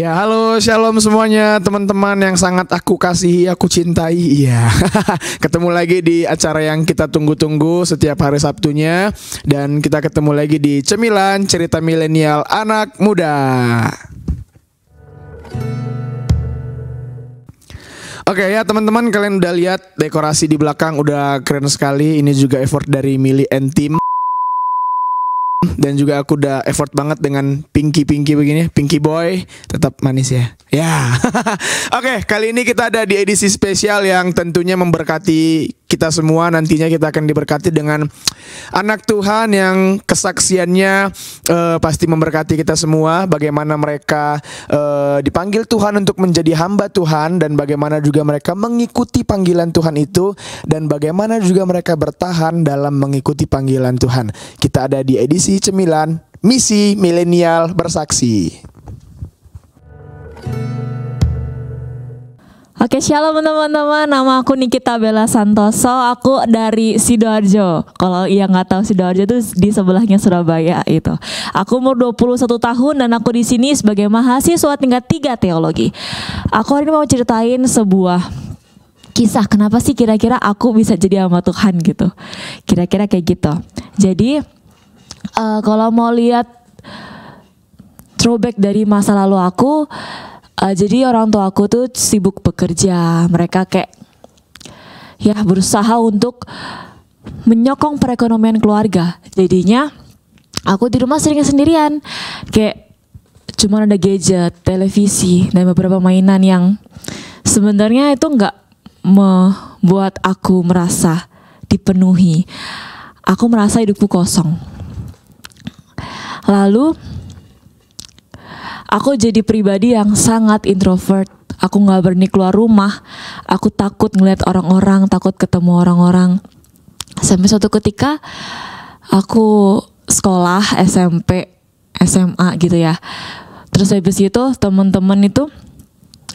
Ya, halo, shalom semuanya teman-teman yang sangat aku kasihi, aku cintai. Iya. Ketemu lagi di acara yang kita tunggu-tunggu setiap hari Sabtunya, dan kita ketemu lagi di Cemilan Cerita Milenial Anak Muda. Oke ya teman-teman, kalian udah lihat dekorasi di belakang udah keren sekali. Ini juga effort dari Mili and Team. Dan juga aku udah effort banget dengan Pinky begini, Pinky Boy tetap manis ya. Ya. Oke, kali ini kita ada di edisi spesial yang tentunya memberkati kita semua. Nantinya kita akan diberkati dengan anak Tuhan yang kesaksiannya pasti memberkati kita semua. Bagaimana mereka dipanggil Tuhan untuk menjadi hamba Tuhan, dan bagaimana juga mereka mengikuti panggilan Tuhan itu, dan bagaimana juga mereka bertahan dalam mengikuti panggilan Tuhan. Kita ada di edisi Cemilan Misi Milenial Bersaksi. Oke, shalom teman-teman. Nama aku Nikita Bella Santoso. Aku dari Sidoarjo. Kalau yang nggak tahu, Sidoarjo itu di sebelahnya Surabaya itu. Aku umur 21 tahun dan aku di sini sebagai mahasiswa tingkat 3 teologi. Aku hari ini mau ceritain sebuah kisah kenapa sih kira-kira aku bisa jadi hamba Tuhan gitu. Kira-kira kayak gitu. Jadi kalau mau lihat throwback dari masa lalu aku, jadi orang tua aku tuh sibuk bekerja. Mereka kayak ya berusaha untuk menyokong perekonomian keluarga. Jadinya aku di rumah sering sendirian. Kayak cuma ada gadget, televisi, dan beberapa mainan yang sebenarnya itu nggak membuat aku merasa dipenuhi. Aku merasa hidupku kosong. Lalu aku jadi pribadi yang sangat introvert. Aku gak berani keluar rumah. Aku takut ngeliat orang-orang, takut ketemu orang-orang. Sampai suatu ketika aku sekolah SMP, SMA gitu ya. Terus habis itu teman-teman itu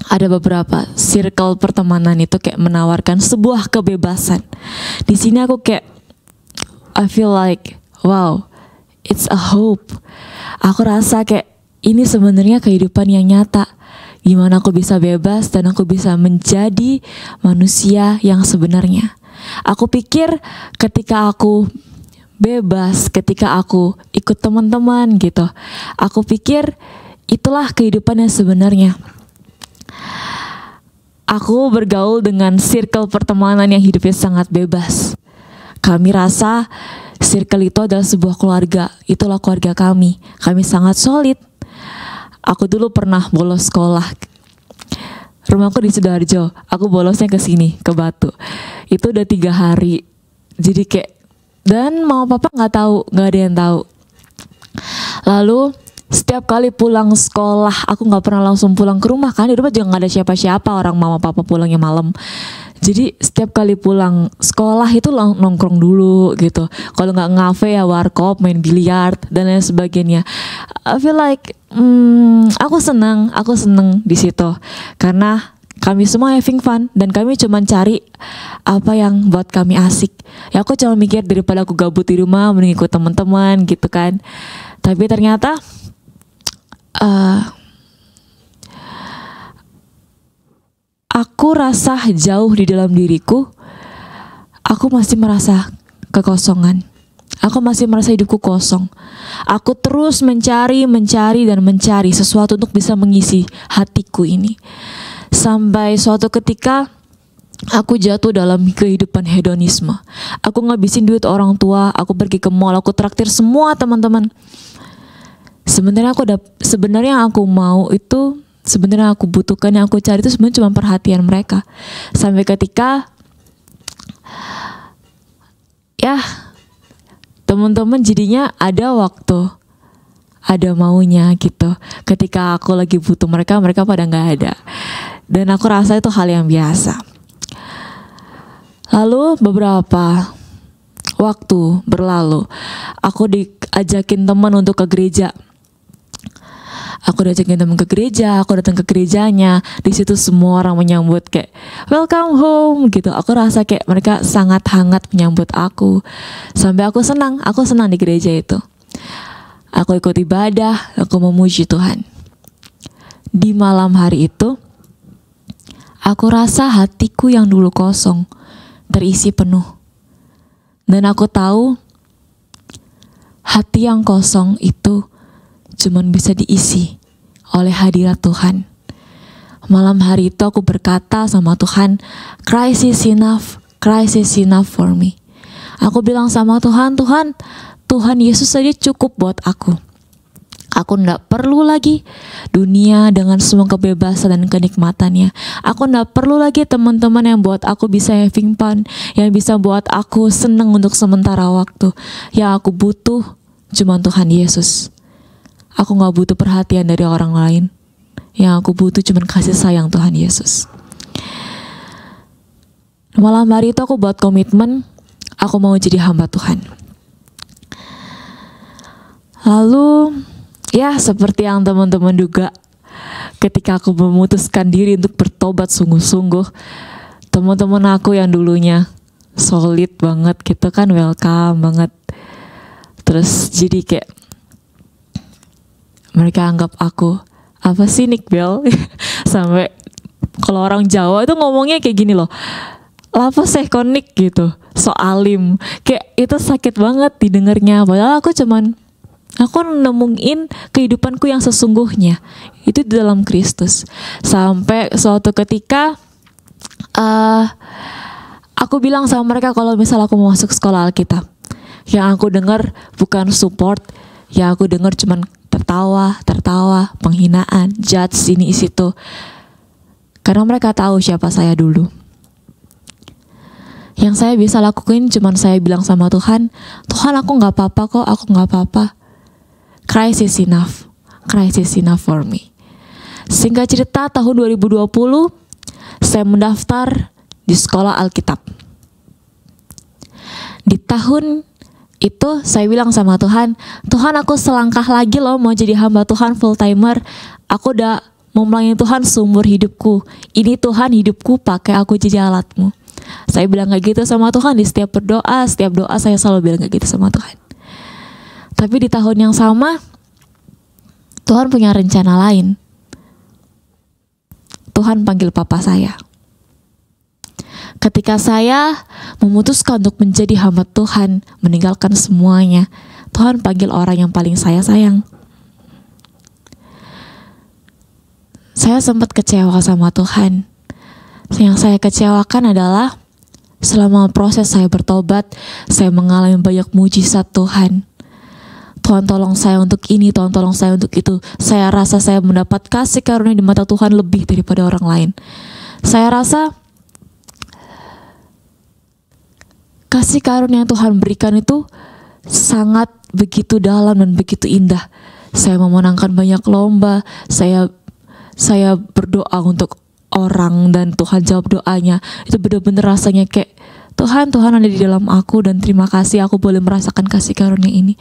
ada beberapa circle pertemanan itu kayak menawarkan sebuah kebebasan. Di sini aku kayak I feel like wow, it's a hope. Aku rasa kayak ini sebenarnya kehidupan yang nyata. Gimana aku bisa bebas dan aku bisa menjadi manusia yang sebenarnya. Aku pikir ketika aku bebas, ketika aku ikut teman-teman gitu, aku pikir itulah kehidupan yang sebenarnya. Aku bergaul dengan circle pertemanan yang hidupnya sangat bebas. Kami rasa circle itu adalah sebuah keluarga. Itulah keluarga kami. Kami sangat solid. Aku dulu pernah bolos sekolah. Rumahku di Sidoarjo. Aku bolosnya ke sini, ke Batu. Itu udah 3 hari. Jadi kayak, dan mama papa nggak tahu, nggak ada yang tahu. Lalu setiap kali pulang sekolah, aku nggak pernah langsung pulang ke rumah, kan di rumah juga nggak ada siapa-siapa. Orang mama papa pulangnya malam. Jadi setiap kali pulang sekolah itu nongkrong dulu gitu. Kalau nggak ngafe ya warkop, main biliar dan lain sebagainya. I feel like aku senang di situ karena kami semua having fun dan kami cuma cari apa yang buat kami asik. Ya aku cuma mikir daripada aku gabut di rumah mending ikut teman-teman gitu kan. Tapi ternyata aku rasa jauh di dalam diriku, aku masih merasa kekosongan. Aku masih merasa hidupku kosong. Aku terus mencari sesuatu untuk bisa mengisi hatiku ini. Sampai suatu ketika aku jatuh dalam kehidupan hedonisme. Aku ngabisin duit orang tua, aku pergi ke mall, aku traktir semua teman-teman. Sebenarnya aku mau itu, sebenarnya aku butuhkan, yang aku cari itu sebenarnya cuma perhatian mereka. Sampai ketika ya teman-teman jadinya ada waktu, ada maunya gitu. Ketika aku lagi butuh mereka pada nggak ada. Dan aku rasa itu hal yang biasa. Lalu beberapa waktu berlalu, aku diajakin teman untuk ke gereja. Aku diajakin teman ke gereja, aku datang ke gerejanya. Di situ semua orang menyambut kayak welcome home gitu. Aku rasa kayak mereka sangat hangat menyambut aku. Sampai aku senang di gereja itu. Aku ikut ibadah, aku memuji Tuhan. Di malam hari itu, aku rasa hatiku yang dulu kosong terisi penuh. Dan aku tahu hati yang kosong itu cuman bisa diisi oleh hadirat Tuhan. Malam hari itu aku berkata sama Tuhan, Christ is enough for me. Aku bilang sama Tuhan, Tuhan Yesus saja cukup buat aku. Aku tidak perlu lagi dunia dengan semua kebebasan dan kenikmatannya. Aku tidak perlu lagi teman-teman yang buat aku bisa having fun, yang bisa buat aku senang untuk sementara waktu. Yang aku butuh cuma Tuhan Yesus. Aku gak butuh perhatian dari orang lain. Yang aku butuh cuma kasih sayang Tuhan Yesus. Malam hari itu aku buat komitmen, aku mau jadi hamba Tuhan. Lalu ya seperti yang teman-teman juga, ketika aku memutuskan diri untuk bertobat sungguh-sungguh, teman-teman aku yang dulunya solid banget gitu kan, welcome banget. Terus jadi kayak mereka anggap aku, apa sih Nick Bell? Sampai kalau orang Jawa itu ngomongnya kayak gini loh, apa sih konik gitu, so alim. Kayak itu sakit banget didengarnya, padahal aku nemuin kehidupanku yang sesungguhnya itu di dalam Kristus. Sampai suatu ketika aku bilang sama mereka kalau misal aku mau masuk sekolah Alkitab, yang aku dengar bukan support, yang aku dengar cuman tertawa, penghinaan, judge ini situ. Karena mereka tahu siapa saya dulu. Yang saya bisa lakukan cuman saya bilang sama Tuhan, aku gak apa-apa kok, aku gak apa-apa. Christ is enough for me. Singkat cerita, tahun 2020 saya mendaftar di sekolah Alkitab. Di tahun itu saya bilang sama Tuhan, aku selangkah lagi loh mau jadi hamba Tuhan full timer. Aku udah mau melayani Tuhan seumur hidupku. Ini Tuhan, hidupku pakai aku jadi alatmu. Saya bilang kayak gitu sama Tuhan di setiap doa saya selalu bilang kayak gitu sama Tuhan. Tapi di tahun yang sama, Tuhan punya rencana lain. Tuhan panggil papa saya. Ketika saya memutuskan untuk menjadi hamba Tuhan, meninggalkan semuanya, Tuhan panggil orang yang paling saya sayang. Saya sempat kecewa sama Tuhan. Yang saya kecewakan adalah selama proses saya bertobat, saya mengalami banyak mujizat Tuhan. Tuhan tolong saya untuk ini, Tuhan tolong saya untuk itu. Saya rasa saya mendapat kasih karunia di mata Tuhan lebih daripada orang lain. Saya rasa kasih karunia yang Tuhan berikan itu sangat begitu dalam dan begitu indah. Saya memenangkan banyak lomba, saya berdoa untuk orang dan Tuhan jawab doanya. Itu benar-benar rasanya kayak Tuhan ada di dalam aku dan terima kasih aku boleh merasakan kasih karunia ini.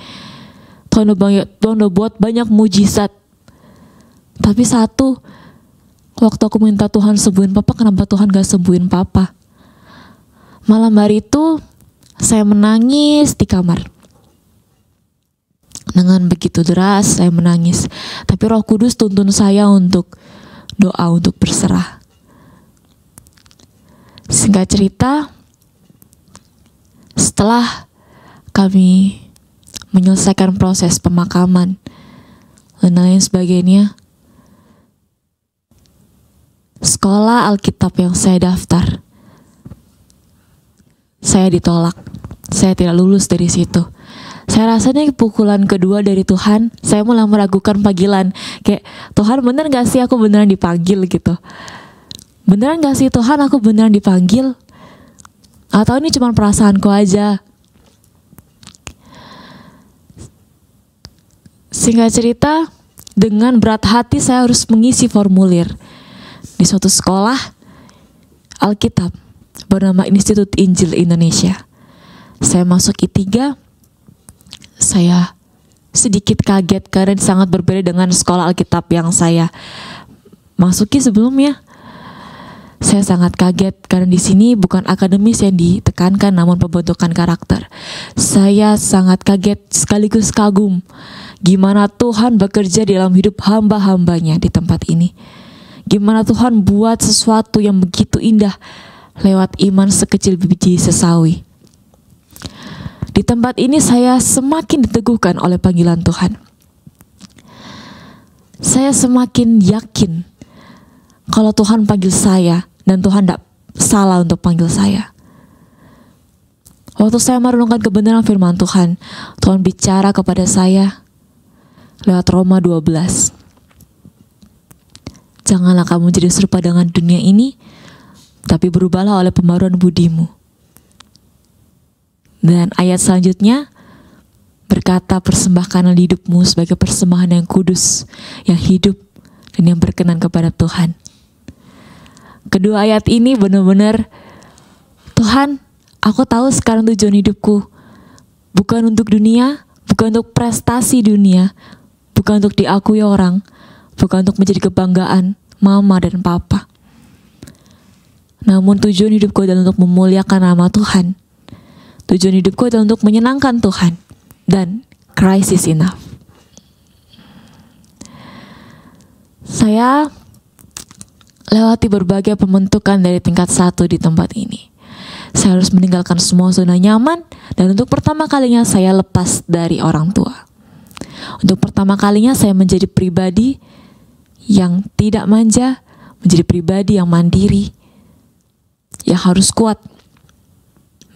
Tuhan udah buat banyak mujizat. Tapi satu, waktu aku minta Tuhan sembuhin papa, kenapa Tuhan gak sembuhin papa? Malam hari itu saya menangis di kamar. Dengan begitu deras saya menangis. Tapi Roh Kudus tuntun saya untuk doa, untuk berserah. Singkat cerita, setelah kami menyelesaikan proses pemakaman dan lain sebagainya, sekolah Alkitab yang saya daftar, saya ditolak. Saya tidak lulus dari situ. Saya rasanya pukulan kedua dari Tuhan. Saya mulai meragukan panggilan. Kayak, Tuhan bener gak sih aku beneran dipanggil gitu? Beneran gak sih Tuhan aku beneran dipanggil? Atau ini cuma perasaanku aja? Singkat cerita, dengan berat hati saya harus mengisi formulir di suatu sekolah Alkitab bernama Institut Injil Indonesia. Saya masuk I3, saya sedikit kaget karena sangat berbeda dengan sekolah Alkitab yang saya masuki sebelumnya. Saya sangat kaget karena di sini bukan akademis yang ditekankan namun pembentukan karakter. Saya sangat kaget sekaligus kagum gimana Tuhan bekerja dalam hidup hamba-hambanya di tempat ini. Gimana Tuhan buat sesuatu yang begitu indah lewat iman sekecil biji sesawi. Di tempat ini saya semakin diteguhkan oleh panggilan Tuhan. Saya semakin yakin kalau Tuhan panggil saya dan Tuhan tidak salah untuk panggil saya. Waktu saya merenungkan kebenaran firman Tuhan, Tuhan bicara kepada saya lewat Roma 12. Janganlah kamu jadi serupa dengan dunia ini, tapi berubahlah oleh pembaruan budimu. Dan ayat selanjutnya berkata, persembahkanlah hidupmu sebagai persembahan yang kudus, yang hidup, dan yang berkenan kepada Tuhan. Kedua ayat ini benar-benar, Tuhan, aku tahu sekarang tujuan hidupku bukan untuk dunia, bukan untuk prestasi dunia, bukan untuk diakui orang, bukan untuk menjadi kebanggaan mama dan papa. Namun tujuan hidupku adalah untuk memuliakan nama Tuhan. Tujuan hidupku adalah untuk menyenangkan Tuhan. Dan Christ is enough. Saya lewati berbagai pembentukan dari tingkat 1 di tempat ini. Saya harus meninggalkan semua zona nyaman. Dan untuk pertama kalinya saya lepas dari orang tua. Untuk pertama kalinya saya menjadi pribadi yang tidak manja, menjadi pribadi yang mandiri, yang harus kuat.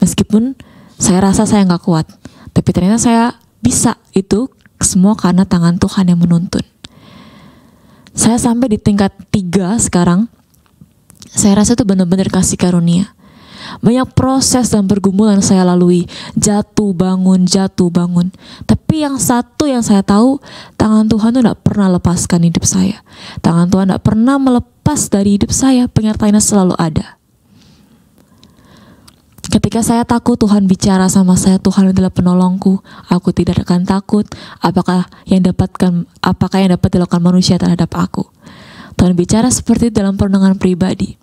Meskipun saya rasa saya nggak kuat, tapi ternyata saya bisa. Itu semua karena tangan Tuhan yang menuntun. Saya sampai di tingkat 3 sekarang. Saya rasa itu benar-benar kasih karunia. Banyak proses dan pergumulan saya lalui, jatuh bangun. Tapi yang satu yang saya tahu, tangan Tuhan itu tidak pernah lepaskan hidup saya. Tangan Tuhan tidak pernah melepas dari hidup saya, penyertaannya selalu ada. Ketika saya takut, Tuhan bicara sama saya, Tuhan adalah penolongku, aku tidak akan takut. Apakah yang dapat dilakukan manusia terhadap aku? Tuhan bicara seperti itu dalam perenungan pribadi.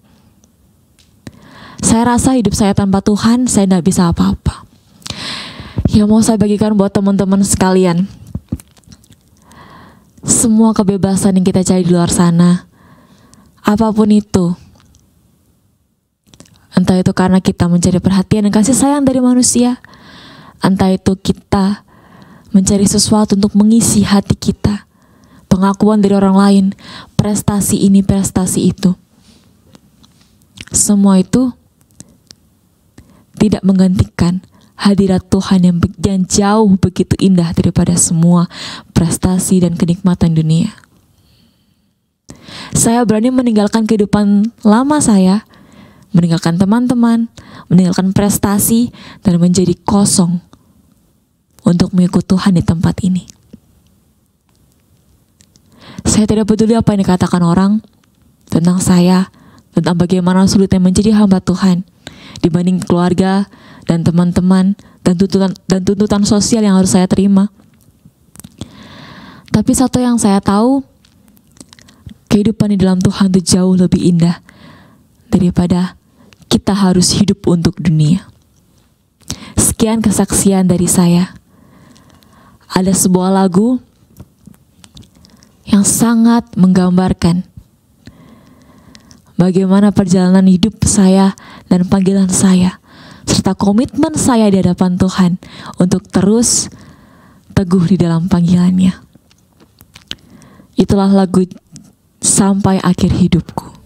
Saya rasa hidup saya tanpa Tuhan, saya tidak bisa apa-apa. Yang mau saya bagikan buat teman-teman sekalian, semua kebebasan yang kita cari di luar sana, apapun itu, entah itu karena kita mencari perhatian dan kasih sayang dari manusia, entah itu kita mencari sesuatu untuk mengisi hati kita, pengakuan dari orang lain, prestasi ini, prestasi itu. Semua itu tidak menggantikan hadirat Tuhan yang jauh begitu indah daripada semua prestasi dan kenikmatan dunia. Saya berani meninggalkan kehidupan lama saya, meninggalkan teman-teman, meninggalkan prestasi, dan menjadi kosong untuk mengikut Tuhan di tempat ini. Saya tidak peduli apa yang dikatakan orang tentang saya, tentang bagaimana sulitnya menjadi hamba Tuhan dibanding keluarga dan teman-teman dan tuntutan sosial yang harus saya terima. Tapi satu yang saya tahu, kehidupan di dalam Tuhan itu jauh lebih indah daripada kita harus hidup untuk dunia. Sekian kesaksian dari saya. Ada sebuah lagu yang sangat menggambarkan bagaimana perjalanan hidup saya dan panggilan saya, serta komitmen saya di hadapan Tuhan untuk terus teguh di dalam panggilannya. Itulah lagu Sampai Akhir Hidupku.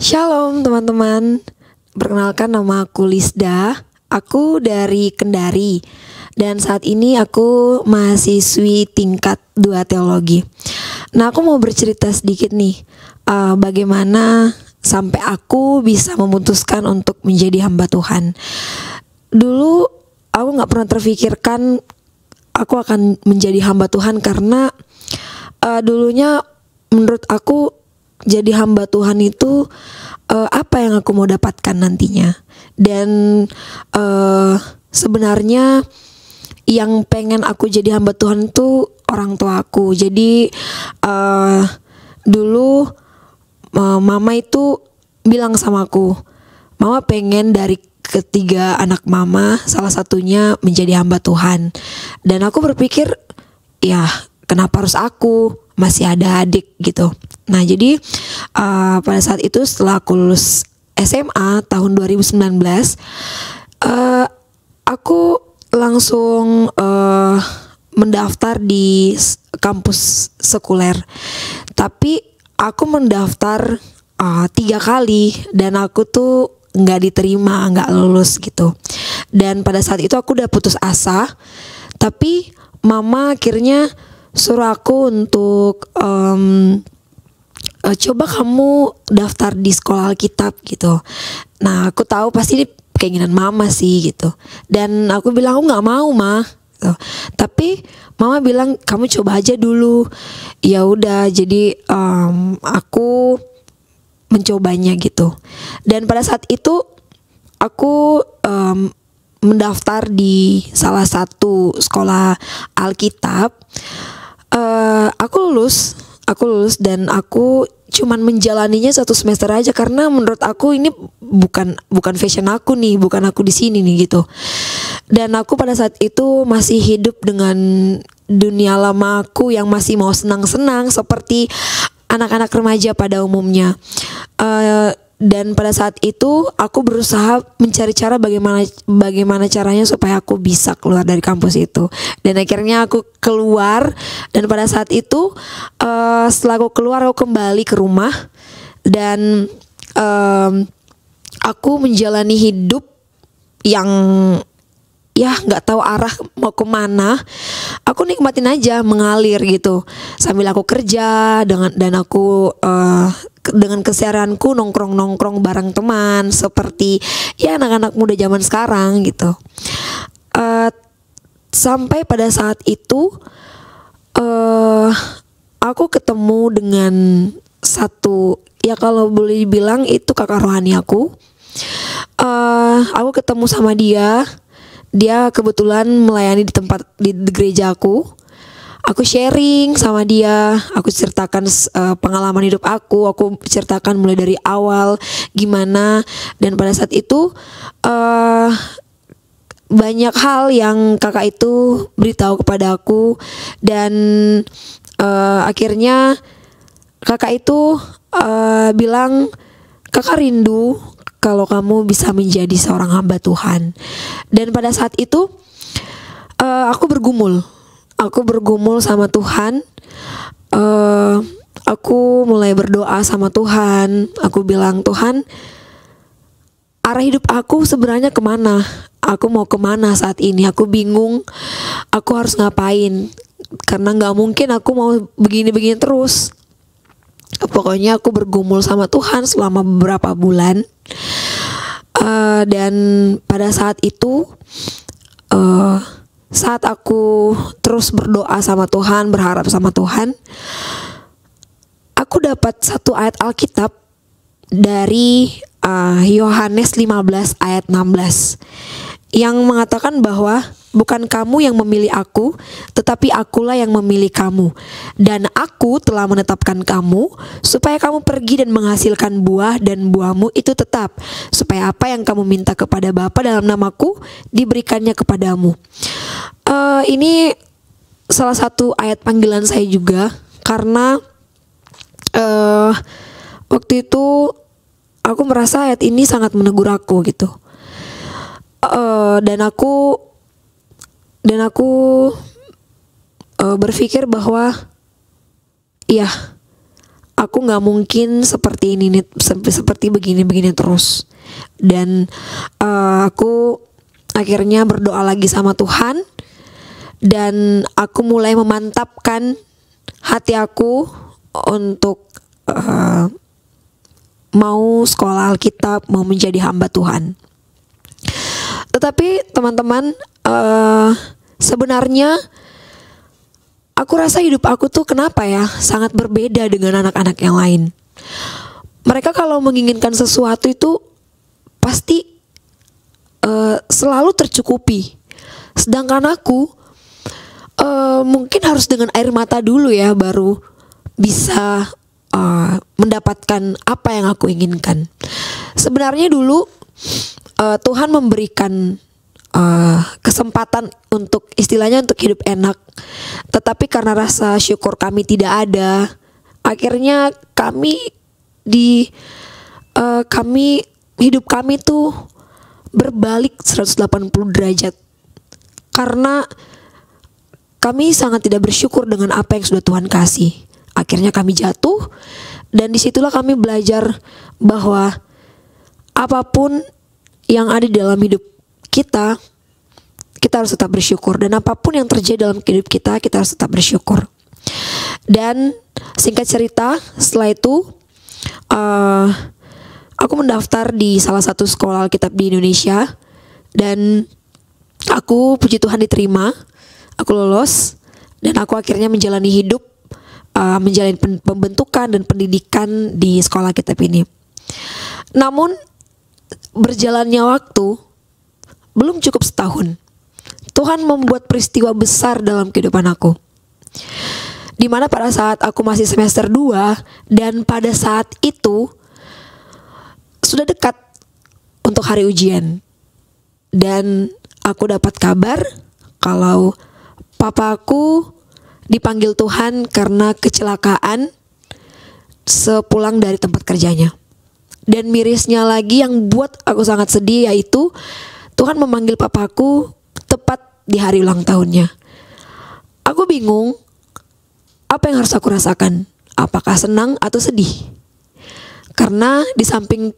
Shalom teman-teman, perkenalkan nama aku Lisda, aku dari Kendari dan saat ini aku mahasiswi tingkat 2 teologi. Nah, aku mau bercerita sedikit nih, bagaimana sampai aku bisa memutuskan untuk menjadi hamba Tuhan. Dulu aku gak pernah terfikirkan aku akan menjadi hamba Tuhan karena dulunya menurut aku jadi hamba Tuhan itu apa yang aku mau dapatkan nantinya. Dan sebenarnya yang pengen aku jadi hamba Tuhan itu orang tua aku. Jadi dulu mama itu bilang sama aku, mama pengen dari ketiga anak mama salah satunya menjadi hamba Tuhan. Dan aku berpikir, ya kenapa harus aku, masih ada adik gitu. Nah jadi pada saat itu setelah aku lulus SMA tahun 2019, aku langsung mendaftar di kampus sekuler. Tapi aku mendaftar 3 kali dan aku tuh nggak diterima, nggak lulus gitu. Dan pada saat itu aku udah putus asa. Tapi mama akhirnya suruh aku untuk coba kamu daftar di sekolah Alkitab gitu. Nah aku tahu pasti ini keinginan mama sih gitu. Dan aku bilang aku nggak mau mah. Gitu. Tapi mama bilang kamu coba aja dulu. Ya udah, jadi aku mencobanya gitu. Dan pada saat itu aku mendaftar di salah satu sekolah Alkitab. Aku lulus dan aku cuman menjalaninya 1 semester aja karena menurut aku ini bukan fashion aku nih, bukan aku di sini nih gitu. Dan aku pada saat itu masih hidup dengan dunia lama aku yang masih mau senang-senang seperti anak-anak remaja pada umumnya. Dan pada saat itu aku berusaha mencari cara bagaimana caranya supaya aku bisa keluar dari kampus itu. Dan akhirnya aku keluar, dan pada saat itu setelah aku keluar aku kembali ke rumah dan aku menjalani hidup yang ya nggak tahu arah mau kemana. Aku nikmatin aja mengalir gitu sambil aku kerja dan aku dengan keseharianku nongkrong bareng teman seperti ya anak-anak muda zaman sekarang gitu. Sampai pada saat itu aku ketemu dengan satu, ya kalau boleh dibilang itu kakak rohani aku. Aku ketemu sama dia. Dia kebetulan melayani di gereja aku. Aku sharing sama dia, aku ceritakan pengalaman hidup aku ceritakan mulai dari awal gimana. Dan pada saat itu banyak hal yang kakak itu beritahu kepada aku. Dan akhirnya kakak itu bilang, kakak rindu kalau kamu bisa menjadi seorang hamba Tuhan. Dan pada saat itu aku bergumul sama Tuhan. Aku mulai berdoa sama Tuhan. Aku bilang, Tuhan, arah hidup aku sebenarnya kemana? Aku mau kemana saat ini? Aku bingung. Aku harus ngapain? Karena gak mungkin aku mau begini-begini terus. Pokoknya aku bergumul sama Tuhan selama beberapa bulan. Dan pada saat itu saat aku terus berdoa sama Tuhan, berharap sama Tuhan, aku dapat satu ayat Alkitab dari Yohanes 15 ayat 16 yang mengatakan bahwa bukan kamu yang memilih aku, tetapi akulah yang memilih kamu. Dan aku telah menetapkan kamu supaya kamu pergi dan menghasilkan buah, dan buahmu itu tetap, supaya apa yang kamu minta kepada Bapa dalam namaku diberikannya kepadamu. Ini salah satu ayat panggilan saya juga, karena waktu itu aku merasa ayat ini sangat menegur aku gitu. Dan aku berpikir bahwa ya, aku nggak mungkin seperti ini nih, seperti begini terus. Dan aku akhirnya berdoa lagi sama Tuhan, dan aku mulai memantapkan hati aku untuk mau sekolah Alkitab, mau menjadi hamba Tuhan. Tetapi teman-teman, sebenarnya aku rasa hidup aku tuh kenapa ya sangat berbeda dengan anak-anak yang lain. Mereka kalau menginginkan sesuatu itu pasti selalu tercukupi. Sedangkan aku mungkin harus dengan air mata dulu ya baru bisa mendapatkan apa yang aku inginkan. Sebenarnya dulu Tuhan memberikan kesempatan untuk istilahnya untuk hidup enak, tetapi karena rasa syukur kami tidak ada, akhirnya hidup kami tuh berbalik 180 derajat karena kami sangat tidak bersyukur dengan apa yang sudah Tuhan kasih. Akhirnya kami jatuh, dan disitulah kami belajar bahwa apapun yang ada di dalam hidup kita harus tetap bersyukur. Dan apapun yang terjadi dalam hidup kita harus tetap bersyukur. Dan singkat cerita, setelah itu aku mendaftar di salah satu sekolah Alkitab di Indonesia. Dan aku puji Tuhan diterima, aku lolos. Dan aku akhirnya menjalani hidup, menjalani pembentukan dan pendidikan di sekolah Alkitab ini. Namun berjalannya waktu belum cukup setahun, Tuhan membuat peristiwa besar dalam kehidupan aku. Dimana pada saat aku masih semester 2, dan pada saat itu sudah dekat untuk hari ujian, dan aku dapat kabar kalau papaku dipanggil Tuhan karena kecelakaan sepulang dari tempat kerjanya. Dan mirisnya lagi yang buat aku sangat sedih yaitu Tuhan memanggil papaku tepat di hari ulang tahunnya. Aku bingung apa yang harus aku rasakan, apakah senang atau sedih. Karena di samping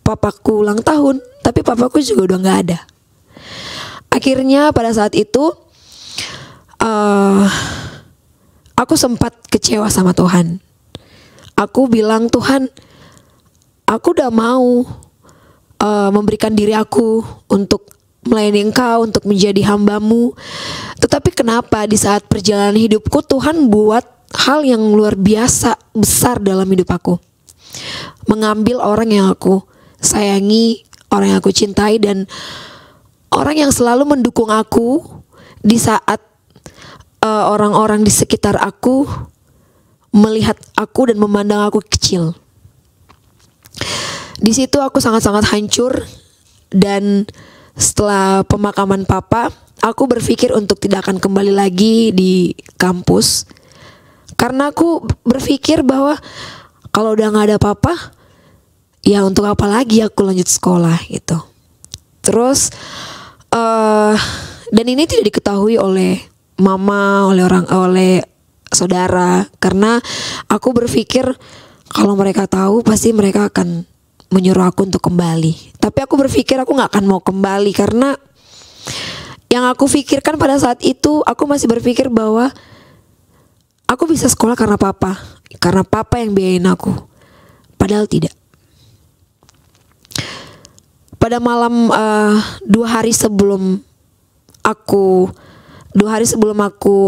papaku ulang tahun, tapi papaku juga udah gak ada. Akhirnya pada saat itu aku sempat kecewa sama Tuhan. Aku bilang, Tuhan, aku udah mau memberikan diri aku untuk melayani Engkau, untuk menjadi hamba-Mu. Tetapi kenapa di saat perjalanan hidupku Tuhan buat hal yang luar biasa besar dalam hidup aku. Mengambil orang yang aku sayangi, orang yang aku cintai, dan orang yang selalu mendukung aku di saat orang-orang di sekitar aku melihat aku dan memandang aku kecil. Di situ aku sangat-sangat hancur, dan setelah pemakaman papa, aku berpikir untuk tidak akan kembali lagi di kampus. Karena aku berpikir bahwa kalau udah gak ada papa, ya untuk apa lagi aku lanjut sekolah gitu. Terus dan ini tidak diketahui oleh mama, oleh saudara, karena aku berpikir kalau mereka tahu pasti mereka akan menyuruh aku untuk kembali. Tapi aku berpikir aku gak akan mau kembali, karena yang aku pikirkan pada saat itu, aku masih berpikir bahwa aku bisa sekolah karena papa yang biayain aku. Padahal tidak. Pada malam 2 hari sebelum aku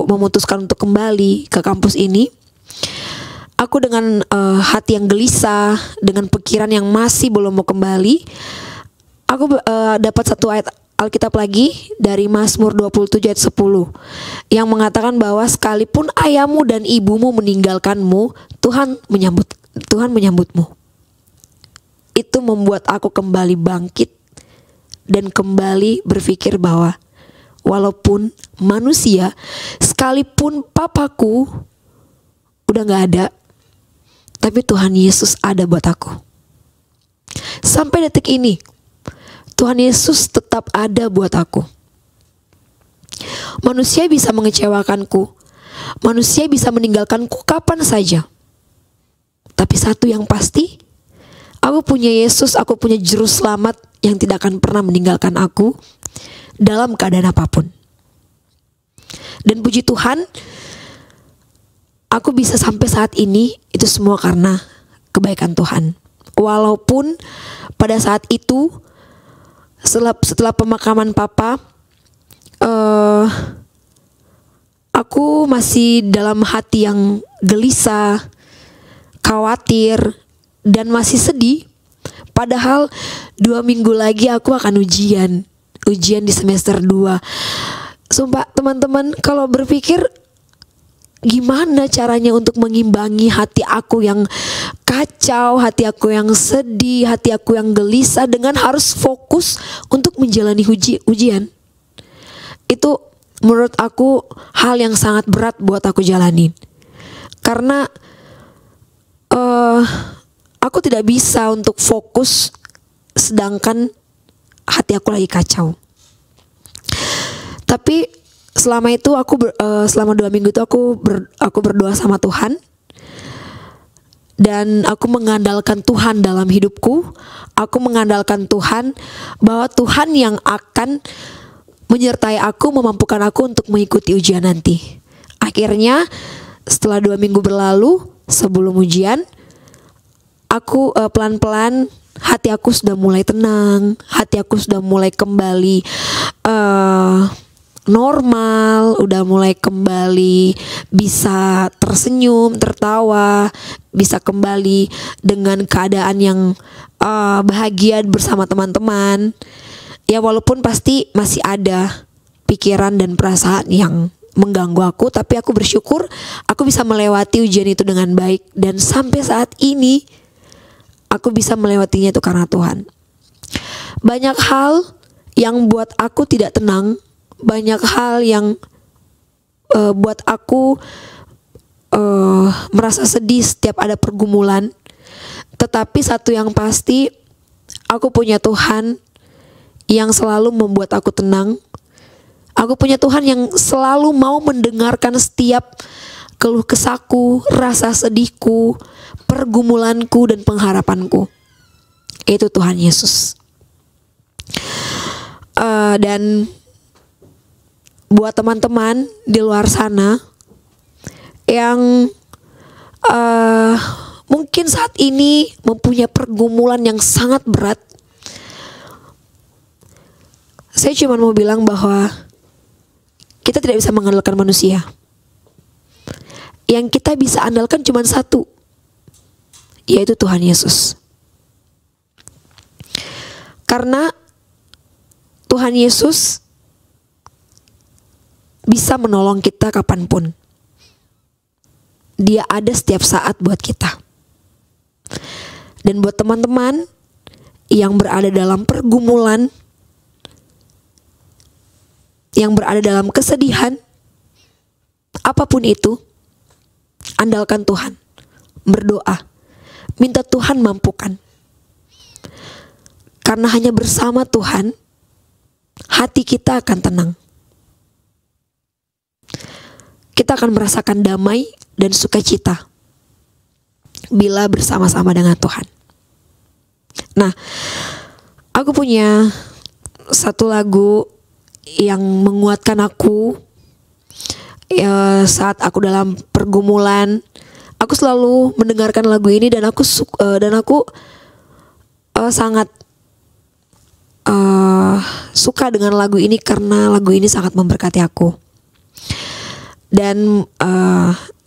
memutuskan untuk kembali ke kampus ini, aku dengan hati yang gelisah, dengan pikiran yang masih belum mau kembali, aku dapat satu ayat Alkitab lagi dari Mazmur 27 ayat 10 yang mengatakan bahwa sekalipun ayahmu dan ibumu meninggalkanmu, Tuhan menyambutmu. Itu membuat aku kembali bangkit dan kembali berpikir bahwa walaupun manusia, sekalipun papaku udah gak ada, tapi Tuhan Yesus ada buat aku. Sampai detik ini Tuhan Yesus tetap ada buat aku. Manusia bisa mengecewakanku, manusia bisa meninggalkanku kapan saja. Tapi satu yang pasti, aku punya Yesus, aku punya juru selamat yang tidak akan pernah meninggalkan aku dalam keadaan apapun. Dan puji Tuhan, aku bisa sampai saat ini itu semua karena kebaikan Tuhan. Walaupun pada saat itu setelah pemakaman papa, aku masih dalam hati yang gelisah, khawatir, dan masih sedih. Padahal 2 minggu lagi aku akan ujian di semester 2. Sumpah teman-teman, kalau berpikir gimana caranya untuk mengimbangi hati aku yang kacau, hati aku yang sedih, hati aku yang gelisah dengan harus fokus untuk menjalani ujian. Itu menurut aku hal yang sangat berat buat aku jalanin. Karena aku tidak bisa untuk fokus sedangkan hati aku lagi kacau. Tapi selama itu selama 2 minggu itu aku berdoa sama Tuhan. Dan aku mengandalkan Tuhan dalam hidupku. Aku mengandalkan Tuhan bahwa Tuhan yang akan menyertai aku, memampukan aku untuk mengikuti ujian nanti. Akhirnya setelah 2 minggu berlalu, sebelum ujian, aku pelan-pelan hati aku sudah mulai tenang, hati aku sudah mulai kembali normal, udah mulai kembali bisa tersenyum, tertawa, bisa kembali dengan keadaan yang bahagia bersama teman-teman. Ya walaupun pasti masih ada pikiran dan perasaan yang mengganggu aku, tapi aku bersyukur aku bisa melewati ujian itu dengan baik. Dan sampai saat ini aku bisa melewatinya itu karena Tuhan. Banyak hal yang buat aku tidak tenang, banyak hal yang buat aku merasa sedih setiap ada pergumulan. Tetapi satu yang pasti, aku punya Tuhan yang selalu membuat aku tenang. Aku punya Tuhan yang selalu mau mendengarkan setiap keluh kesahku, rasa sedihku, pergumulanku, dan pengharapanku. Itu Tuhan Yesus. Dan buat teman-teman di luar sana yang mungkin saat ini mempunyai pergumulan yang sangat berat, saya cuma mau bilang bahwa kita tidak bisa mengandalkan manusia. Yang kita bisa andalkan cuma satu, yaitu Tuhan Yesus. Karena Tuhan Yesus bisa menolong kita kapanpun. Dia ada setiap saat buat kita. Dan buat teman-teman yang berada dalam pergumulan, yang berada dalam kesedihan, apapun itu, andalkan Tuhan. Berdoa, minta Tuhan mampukan. Karena hanya bersama Tuhan, hati kita akan tenang. Kita akan merasakan damai dan sukacita bila bersama-sama dengan Tuhan. Nah, aku punya satu lagu yang menguatkan aku saat aku dalam pergumulan. Aku selalu mendengarkan lagu ini dan aku sangat suka dengan lagu ini karena lagu ini sangat memberkati aku. Dan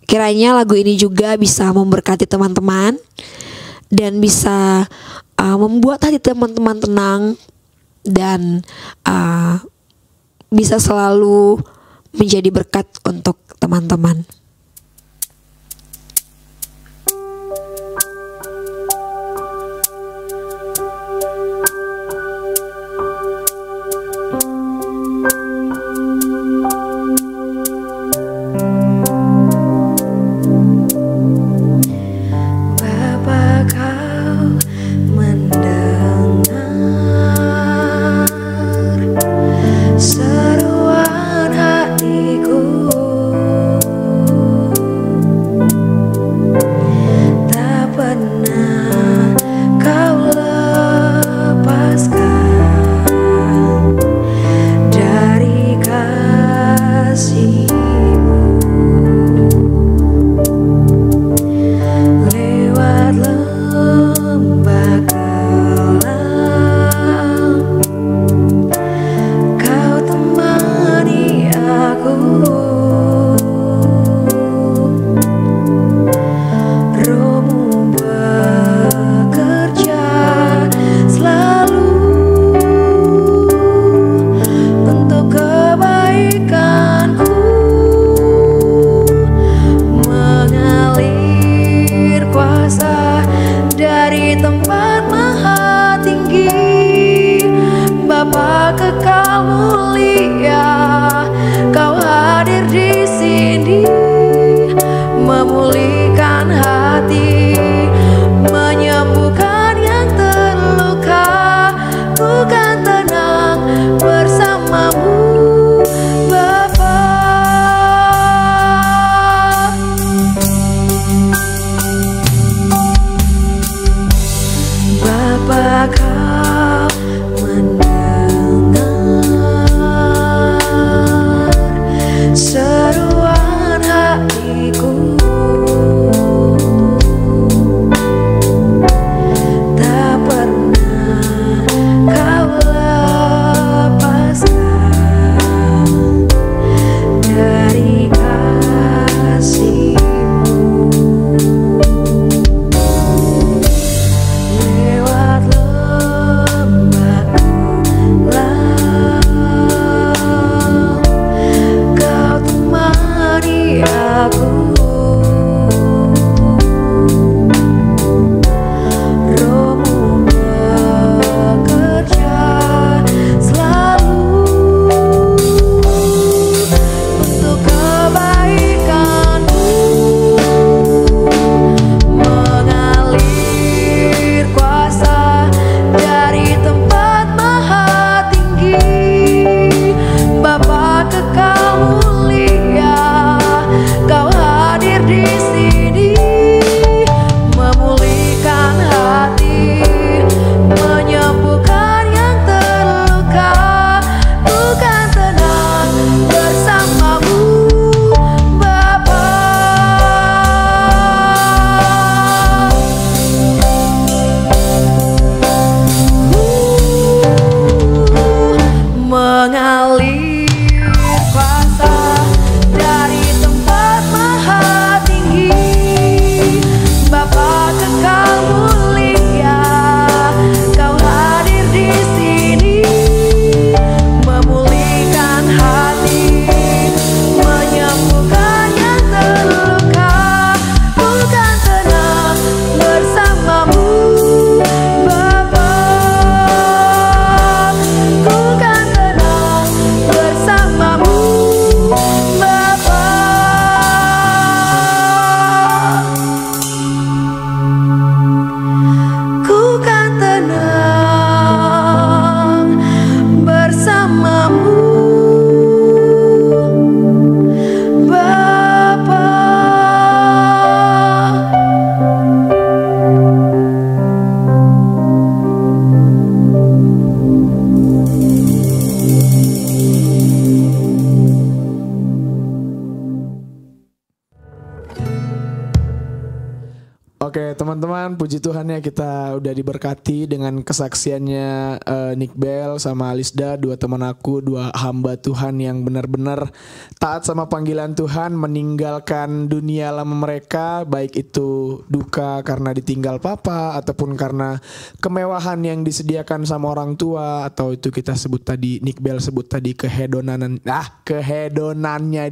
kiranya lagu ini juga bisa memberkati teman-teman dan bisa membuat hati teman-teman tenang dan bisa selalu menjadi berkat untuk teman-teman. Seruan hatiku Oke teman-teman, puji Tuhan ya kita udah diberkati dengan kesaksiannya Nick Bell sama Alisda, dua teman aku, dua hamba Tuhan yang benar-benar taat sama panggilan Tuhan, meninggalkan dunia lama mereka, baik itu duka karena ditinggal papa ataupun karena kemewahan yang disediakan sama orang tua, atau itu kita sebut tadi, Nick Bell sebut tadi kehedonannya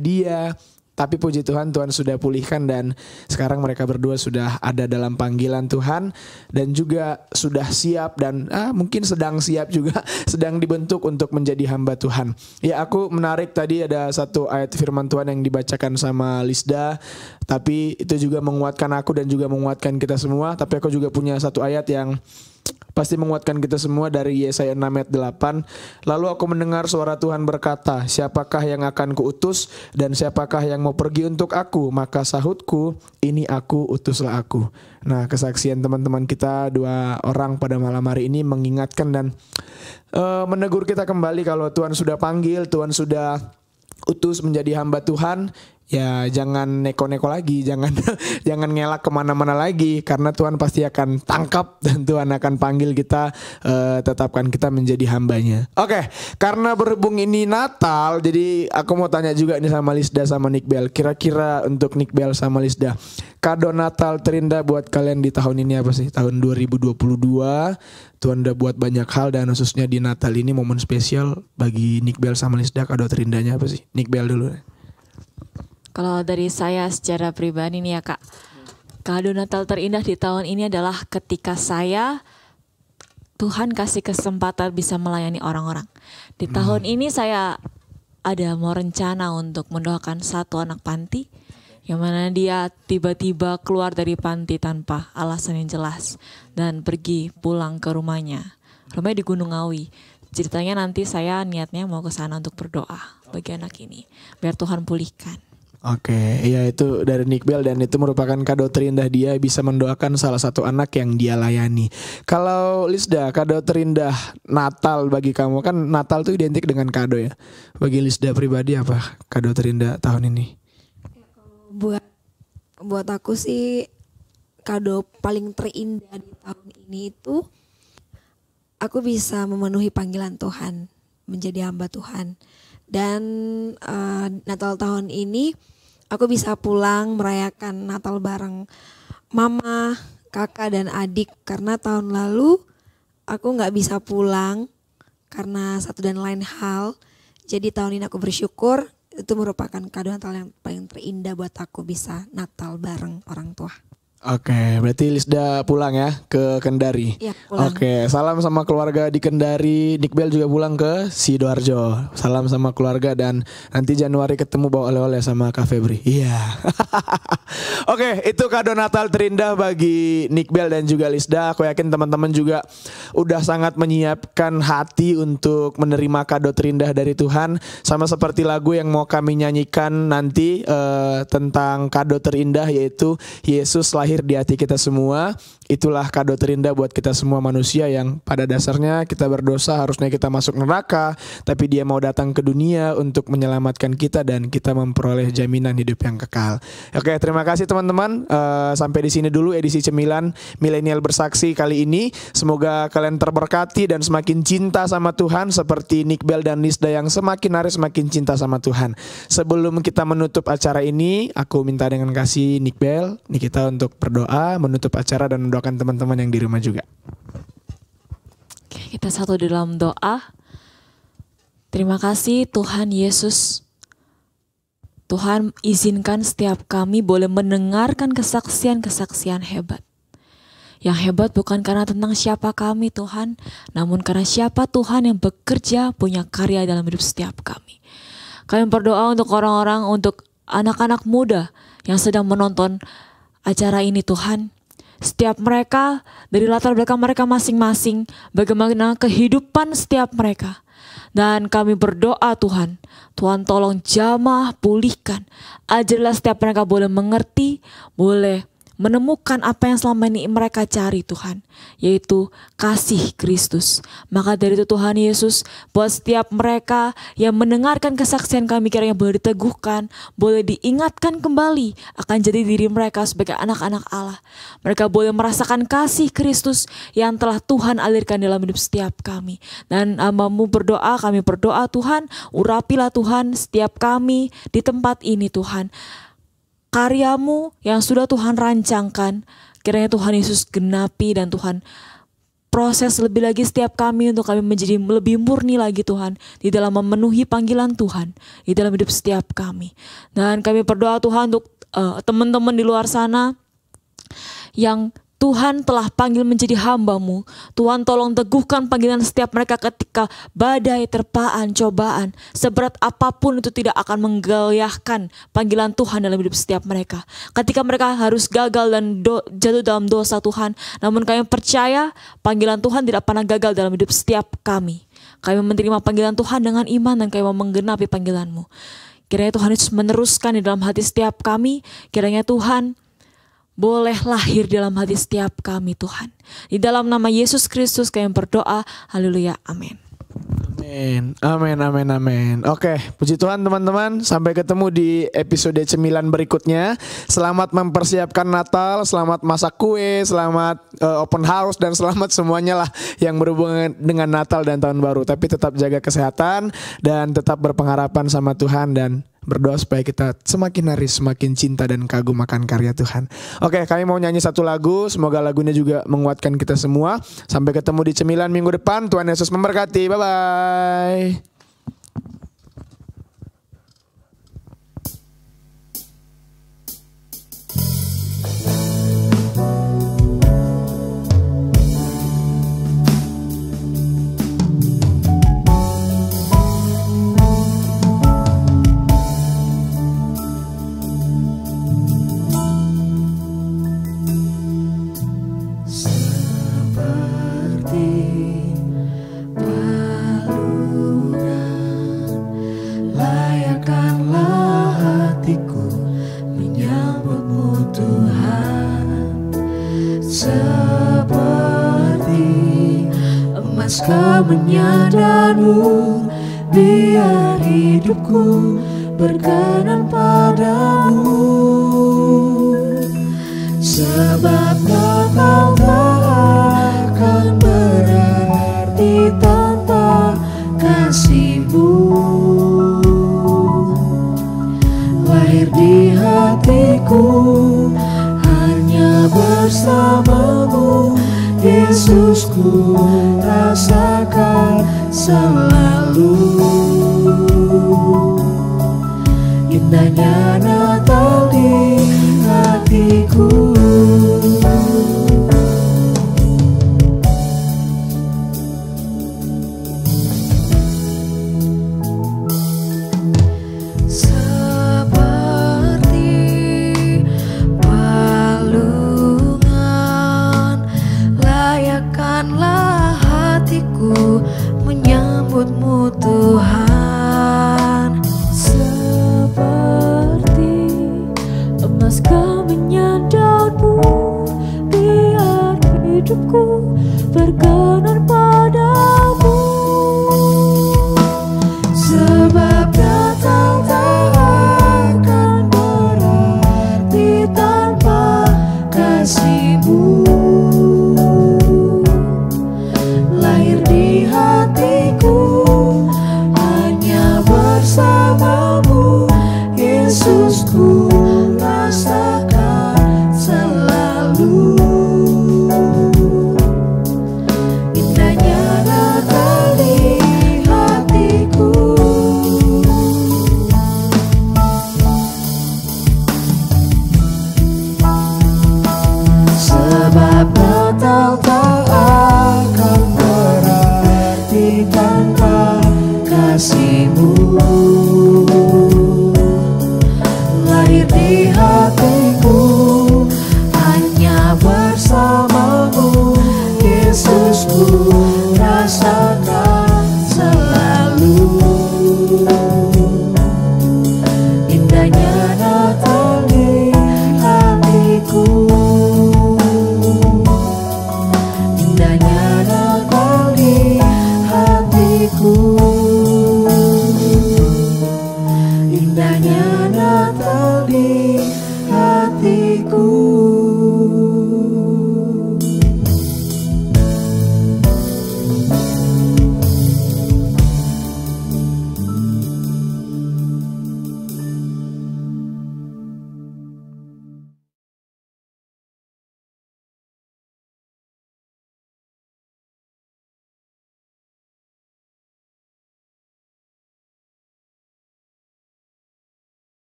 dia. Tapi puji Tuhan, Tuhan sudah pulihkan dan sekarang mereka berdua sudah ada dalam panggilan Tuhan dan juga sudah siap dan mungkin sedang siap juga, sedang dibentuk untuk menjadi hamba Tuhan. Ya, aku menarik tadi ada satu ayat firman Tuhan yang dibacakan sama Lisda, tapi itu juga menguatkan aku dan juga menguatkan kita semua. Tapi aku juga punya satu ayat yang pasti menguatkan kita semua dari Yesaya 6 ayat 8. Lalu aku mendengar suara Tuhan berkata, siapakah yang akan kuutus dan siapakah yang mau pergi untuk aku? Maka sahutku, ini aku, utuslah aku. Nah, kesaksian teman-teman kita dua orang pada malam hari ini mengingatkan dan menegur kita kembali kalau Tuhan sudah panggil, Tuhan sudah utus menjadi hamba Tuhan. Ya jangan neko-neko lagi, jangan ngelak kemana-mana lagi, karena Tuhan pasti akan tangkap dan Tuhan akan panggil kita, tetapkan kita menjadi hambanya. Oke, karena berhubung ini Natal, jadi aku mau tanya juga ini sama Lisda sama Nick Bell. Kira-kira untuk Nick Bell sama Lisda, kado Natal terindah buat kalian di tahun ini apa sih? Tahun 2022, Tuhan udah buat banyak hal dan khususnya di Natal ini momen spesial bagi Nick Bell sama Lisda, kado terindahnya apa sih? Nick Bell dulu. Kalau dari saya secara pribadi nih ya Kak, kado Natal terindah di tahun ini adalah ketika Tuhan kasih kesempatan bisa melayani orang-orang. Di tahun ini saya mau rencana untuk mendoakan satu anak panti, yang mana dia tiba-tiba keluar dari panti tanpa alasan yang jelas dan pergi pulang ke rumahnya di Gunung Ngawi. Ceritanya nanti saya niatnya mau ke sana untuk berdoa bagi anak ini, biar Tuhan pulihkan. Oke, iya itu dari Nick Bell dan itu merupakan kado terindah dia bisa mendoakan salah satu anak yang dia layani. Kalau Lisda, kado terindah Natal bagi kamu, kan Natal tuh identik dengan kado ya. Bagi Lisda pribadi apa kado terindah tahun ini? Buat aku sih kado paling terindah di tahun ini itu aku bisa memenuhi panggilan Tuhan, menjadi hamba Tuhan. Dan Natal tahun ini aku bisa pulang merayakan Natal bareng mama, kakak dan adik, karena tahun lalu aku nggak bisa pulang karena satu dan lain hal. Jadi tahun ini aku bersyukur, itu merupakan kado Natal yang paling terindah buat aku, bisa Natal bareng orang tua. Oke, berarti Lisda pulang ya ke Kendari. Iya, pulang. Oke, salam sama keluarga di Kendari. Nick Bell juga pulang ke Sidoarjo. Salam sama keluarga dan nanti Januari ketemu bawa oleh-oleh sama Kak Febri. Iya. Oke, itu kado Natal terindah bagi Nick Bell dan juga Lisda. Aku yakin teman-teman juga udah sangat menyiapkan hati untuk menerima kado terindah dari Tuhan. Sama seperti lagu yang mau kami nyanyikan nanti tentang kado terindah, yaitu Yesus lahir di hati kita semua. Itulah kado terindah buat kita semua manusia yang pada dasarnya kita berdosa, harusnya kita masuk neraka, tapi dia mau datang ke dunia untuk menyelamatkan kita dan kita memperoleh jaminan hidup yang kekal. Oke, terima kasih teman-teman. Sampai di sini dulu edisi Cemilan Milenial Bersaksi kali ini. Semoga kalian terberkati dan semakin cinta sama Tuhan seperti Nick Bell dan Lisda yang semakin hari semakin cinta sama Tuhan. Sebelum kita menutup acara ini, aku minta dengan kasih Nick Bell, Nikita untuk berdoa, menutup acara dan mendoakan teman-teman yang di rumah juga. Oke, kita satu dalam doa. Terima kasih Tuhan Yesus. Tuhan izinkan setiap kami boleh mendengarkan kesaksian-kesaksian hebat. Yang hebat bukan karena tentang siapa kami Tuhan, namun karena siapa Tuhan yang bekerja punya karya dalam hidup setiap kami. Kami berdoa untuk orang-orang, untuk anak-anak muda yang sedang menonton acara ini Tuhan. Setiap mereka dari latar belakang mereka masing-masing, bagaimana kehidupan setiap mereka. Dan kami berdoa Tuhan, Tuhan tolong jamah, pulihkan. Ajarlah setiap mereka boleh mengerti, boleh menemukan apa yang selama ini mereka cari Tuhan, yaitu kasih Kristus. Maka dari itu Tuhan Yesus, buat setiap mereka yang mendengarkan kesaksian kami, kiranya boleh diteguhkan, boleh diingatkan kembali akan jadi diri mereka sebagai anak-anak Allah. Mereka boleh merasakan kasih Kristus yang telah Tuhan alirkan dalam hidup setiap kami. Dan kami berdoa Tuhan, urapilah Tuhan setiap kami di tempat ini Tuhan. Karyamu yang sudah Tuhan rancangkan, kiranya Tuhan Yesus genapi dan Tuhan proses lebih lagi setiap kami untuk kami menjadi lebih murni lagi Tuhan di dalam memenuhi panggilan Tuhan di dalam hidup setiap kami. Dan kami berdoa Tuhan untuk teman-teman di luar sana yang Tuhan telah panggil menjadi hamba-Mu. Tuhan tolong teguhkan panggilan setiap mereka ketika badai, terpaan, cobaan. Seberat apapun itu tidak akan menggoyahkan panggilan Tuhan dalam hidup setiap mereka. Ketika mereka harus gagal dan jatuh dalam dosa Tuhan. Namun kami percaya panggilan Tuhan tidak pernah gagal dalam hidup setiap kami. Kami menerima panggilan Tuhan dengan iman dan kami mau menggenapi panggilan-Mu. Kiranya Tuhan Yesus meneruskan di dalam hati setiap kami. Kiranya Tuhan boleh lahir dalam hati setiap kami Tuhan. Di dalam nama Yesus Kristus kami berdoa. Haleluya. Amin. Amin. Amin, amin, amin. Oke, puji Tuhan teman-teman. Sampai ketemu di episode cemilan berikutnya. Selamat mempersiapkan Natal, selamat masak kue, selamat open house, dan selamat semuanya lah yang berhubungan dengan Natal dan Tahun Baru. Tapi tetap jaga kesehatan dan tetap berpengharapan sama Tuhan dan berdoa supaya kita semakin hari semakin cinta dan kagum akan karya Tuhan. Oke, kami mau nyanyi satu lagu. Semoga lagunya juga menguatkan kita semua. Sampai ketemu di cemilan minggu depan. Tuhan Yesus memberkati. Bye-bye. Menyadarmu, biar hidupku berkenan padamu. Sebab Natal tak akan berarti tanpa kasih-Mu. Lahir di hatiku hanya bersama-Mu, Yesusku rasakan selalu. Indahnya Natal di hatiku. Tuhan, seperti emas kami menyadap-Mu, biar hidupku berkenan padamu.